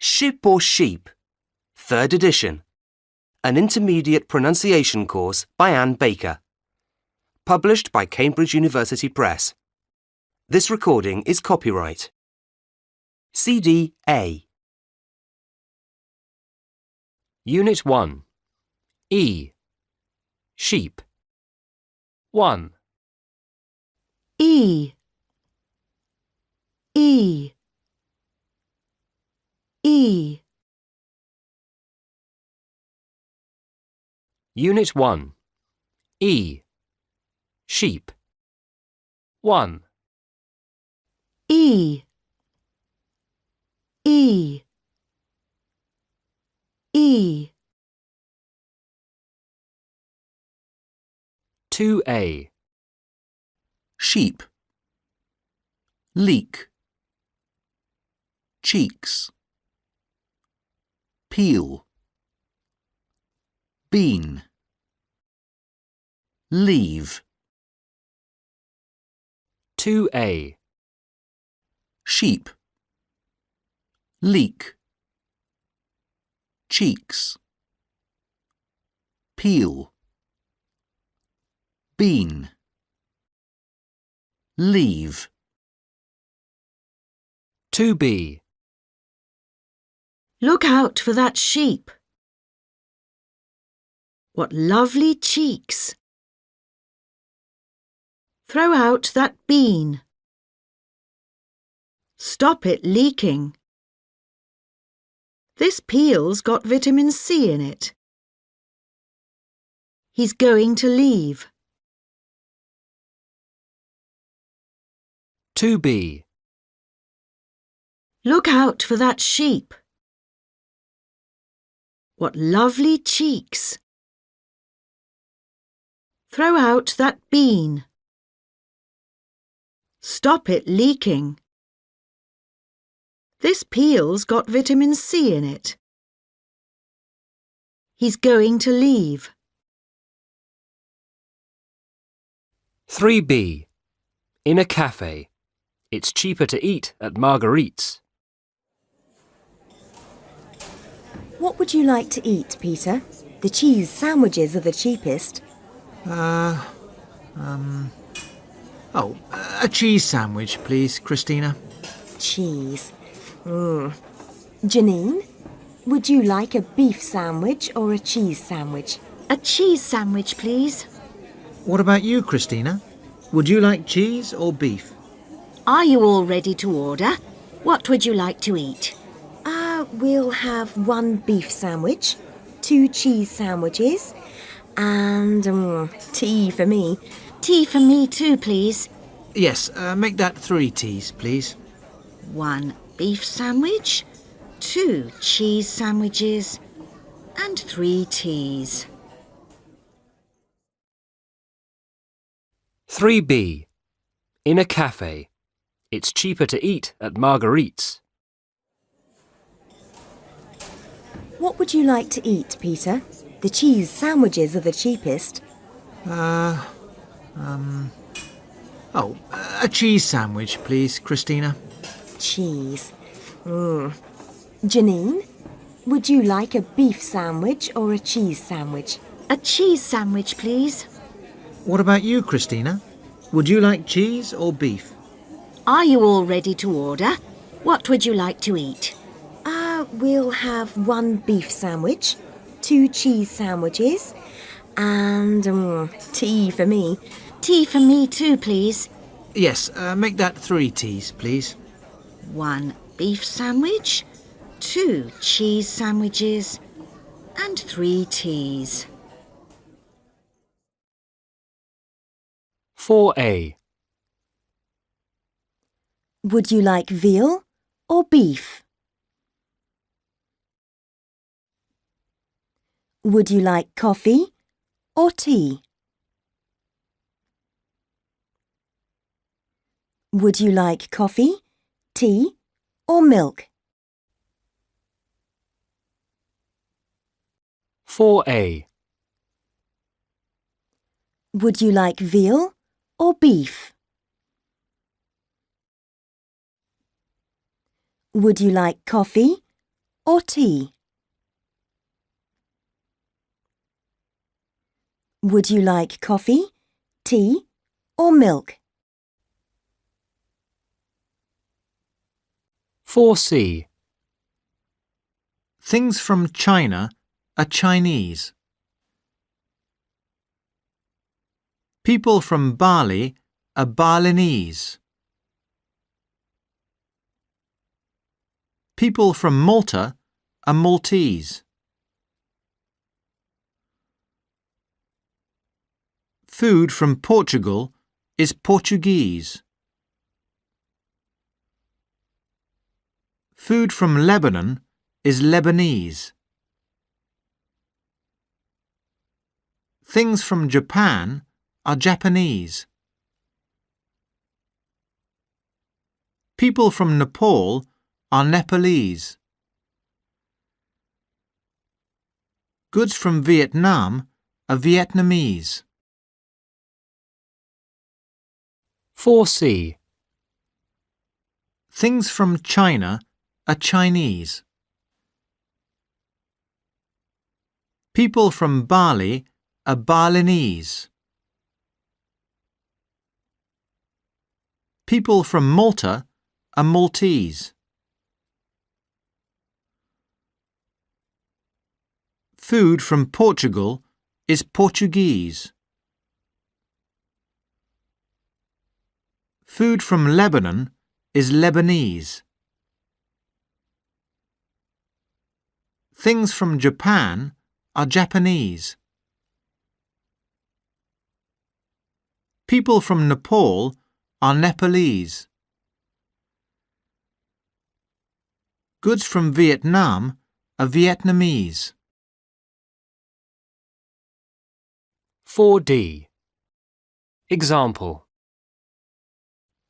Ship or sheep? 3rd edition. An intermediate pronunciation course by Anne Baker. Published by Cambridge University Press. This recording is copyright. CD A. Unit 1. E. Sheep. 1. E. E. E. Unit 1. E. Sheep. 1. E. E. E. 2A. Sheep. Leek. Cheeks. Peel. Bean. Leave. 2A. Sheep. Leek. Cheeks. Peel. Bean. Leave. 2B. Look out for that sheep. What lovely cheeks. Throw out that bean. Stop it leaking. This peel's got vitamin C in it. He's going to leave. 2B. Look out for that sheep. What lovely cheeks. Throw out that bean. Stop it leaking. This peel's got vitamin C in it. He's going to leave. 3B. In a cafe. It's cheaper to eat at Marguerite's. What would you like to eat, Peter? The cheese sandwiches are the cheapest. A cheese sandwich, please, Christina. Cheese. Janine, would you like a beef sandwich or a cheese sandwich? A cheese sandwich, please. What about you, Christina? Would you like cheese or beef? Are you all ready to order? What would you like to eat? We'll have 1 beef sandwich, 2 cheese sandwiches, and tea for me. Tea for me too, please. Yes, make that 3 teas, please. 1 beef sandwich, 2 cheese sandwiches, and 3 teas. 3B. In a cafe. It's cheaper to eat at Marguerite's. What would you like to eat, Peter? The cheese sandwiches are the cheapest. A cheese sandwich, please, Christina. Cheese. Janine, would you like a beef sandwich or a cheese sandwich? A cheese sandwich, please. What about you, Christina? Would you like cheese or beef? Are you all ready to order? What would you like to eat? We'll have 1 beef sandwich, 2 cheese sandwiches, and tea for me. Tea for me too, please. Yes, make that 3 teas, please. 1 beef sandwich, 2 cheese sandwiches, and 3 teas. 4A. Would you like veal or beef? Would you like coffee or tea? Would you like coffee, tea, or milk? 4A. Would you like veal or beef? Would you like coffee or tea? Would you like coffee, tea or milk? 4C. Things from China are Chinese. People from Bali are Balinese. People from Malta are Maltese. Food from Portugal is Portuguese. Food from Lebanon is Lebanese. Things from Japan are Japanese. People from Nepal are Nepalese. Goods from Vietnam are Vietnamese. 4C. Things from China are Chinese. People from Bali are Balinese. People from Malta are Maltese. Food from Portugal is Portuguese. Food from Lebanon is Lebanese. Things from Japan are Japanese. People from Nepal are Nepalese. Goods from Vietnam are Vietnamese. 4D. Example.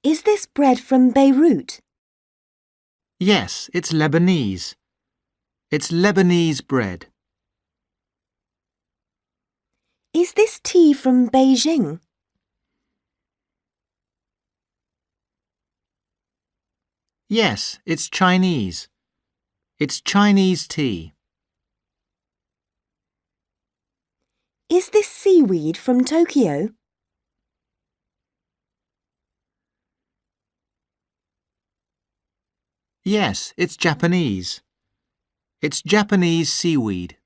Is this bread from Beirut? Yes, it's Lebanese. It's Lebanese bread. Is this tea from Beijing? Yes, it's Chinese. It's Chinese tea. Is this seaweed from Tokyo? Yes, it's Japanese. It's Japanese seaweed.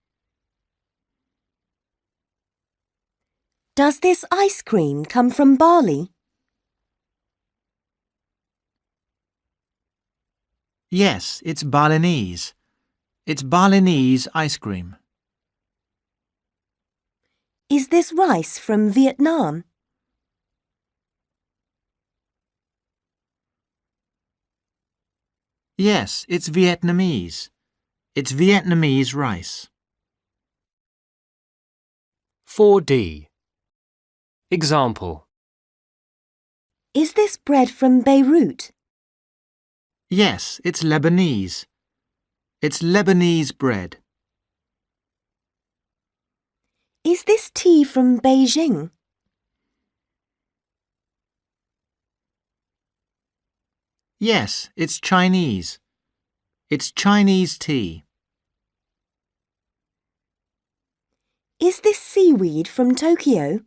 Does this ice cream come from Bali? Yes, it's Balinese. It's Balinese ice cream. Is this rice from Vietnam? Yes, it's Vietnamese. It's Vietnamese rice. 4D. Example. Is this bread from Beirut? Yes, it's Lebanese. It's Lebanese bread. Is this tea from Beijing? Yes, it's Chinese. It's Chinese tea. Is this seaweed from Tokyo?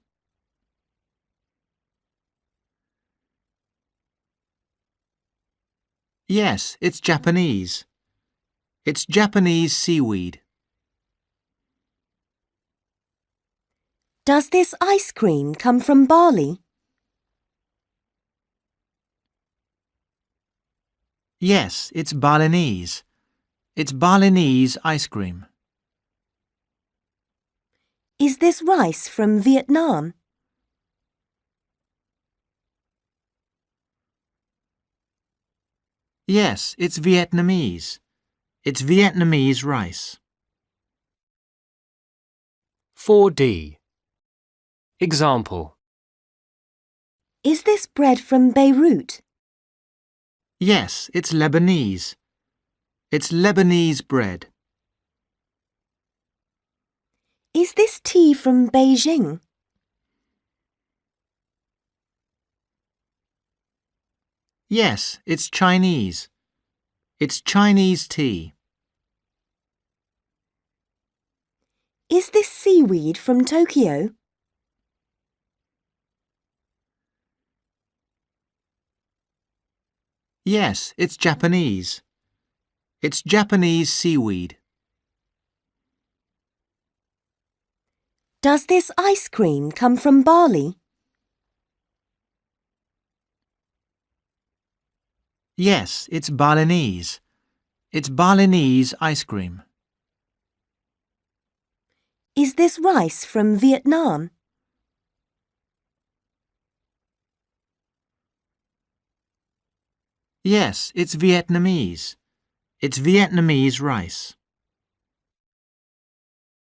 Yes, it's Japanese. It's Japanese seaweed. Does this ice cream come from Bali? Yes, it's Balinese. It's Balinese ice cream. Is this rice from Vietnam? Yes, it's Vietnamese. It's Vietnamese rice. 4D. Example. Is this bread from Beirut? Yes, it's Lebanese. It's Lebanese bread. Is this tea from Beijing? Yes, it's Chinese. It's Chinese tea. Is this seaweed from Tokyo? Yes, it's Japanese. It's Japanese seaweed. Does this ice cream come from Bali? Yes, it's Balinese. It's Balinese ice cream. Is this rice from Vietnam? Yes, it's Vietnamese. It's Vietnamese rice.